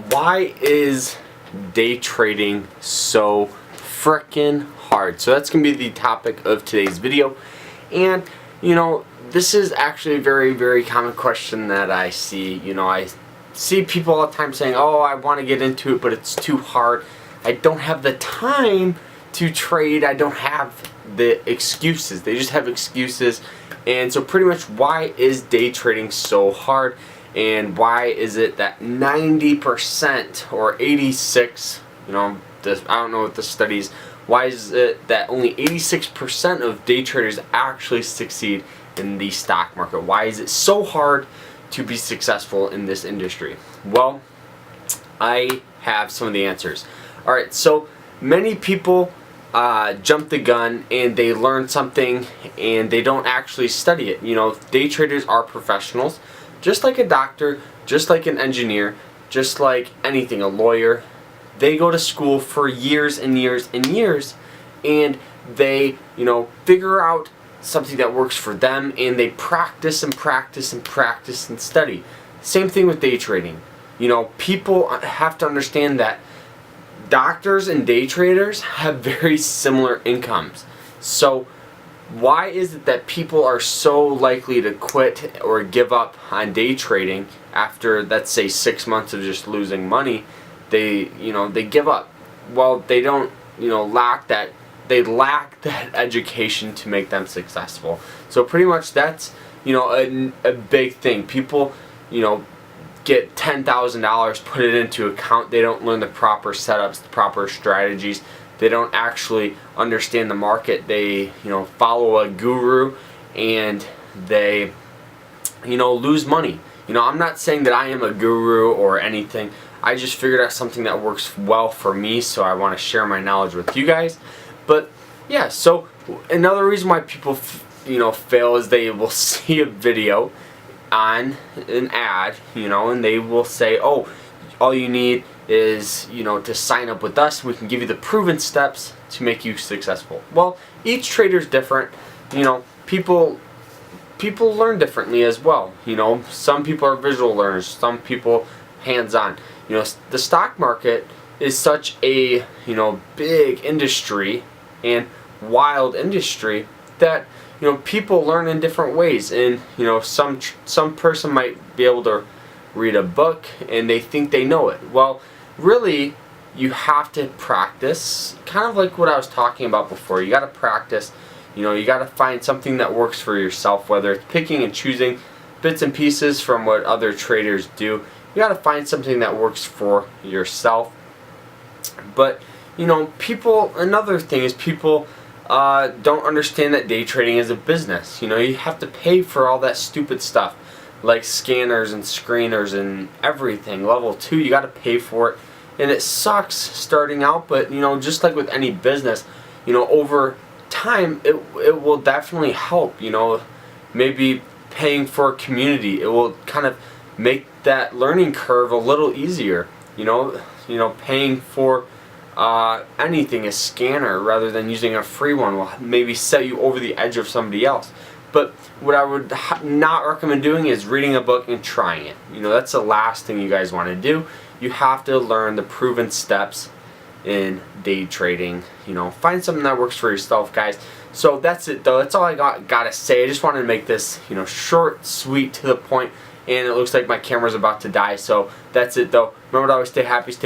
Why is day trading so frickin' hard? So that's going to be the topic of today's video. And, this is actually a very, very common question that I see. I see people all the time saying, oh, I want to get into it, but it's too hard. I don't have the time to trade. I don't have the excuses. They just have excuses. And so pretty much, why is day trading so hard? And why is it that 90% or 86, I don't know what the studies, why is it that only 86% of day traders actually succeed in the stock market? Why is it so hard to be successful in this industry? Well, I have some of the answers. Alright, so many people jump the gun and they learn something and they don't actually study it. Day traders are professionals. Just like a doctor, just like an engineer, just like anything, a lawyer. They go to school for years and years and years, and they, figure out something that works for them, and they practice and practice and practice and study. Same thing with day trading. People have to understand that doctors and day traders have very similar incomes. So why is it that people are so likely to quit or give up on day trading after, let's say, 6 months of just losing money? They give up. Well, they don't, lack that. They lack that education to make them successful. So pretty much that's, a big thing. People, get $10,000, put it into account. They don't learn the proper setups, the proper strategies. They don't actually understand the market. They, follow a guru and they, lose money. I'm not saying that I am a guru or anything. I just figured out something that works well for me, so I want to share my knowledge with you guys. But yeah, so another reason why people, fail is they will see a video on an ad, and they will say, oh, all you need is, to sign up with us. We can give you the proven steps to make you successful. Well, each trader is different. People learn differently as well. Some people are visual learners, some people hands-on. The stock market is such a, big industry and wild industry that, people learn in different ways. And, some person might be able to read a book and they think they know it. Well, really, you have to practice, kind of like what I was talking about before. You got to practice. You got to find something that works for yourself, whether it's picking and choosing bits and pieces from what other traders do. You got to find something that works for yourself. But, another thing is people don't understand that day trading is a business. You have to pay for all that stupid stuff, like scanners and screeners and everything. Level 2, you got to pay for it. And it sucks starting out, but, just like with any business, over time, it will definitely help. Maybe paying for a community, it will kind of make that learning curve a little easier. Paying for anything, a scanner rather than using a free one will maybe set you over the edge of somebody else. But what I would not recommend doing is reading a book and trying it. That's the last thing you guys want to do. You have to learn the proven steps in day trading. Find something that works for yourself, guys. So that's it, though. That's all I got to say. I just wanted to make this, short, sweet, to the point. And it looks like my camera's about to die. So that's it, though. Remember to always stay happy, stay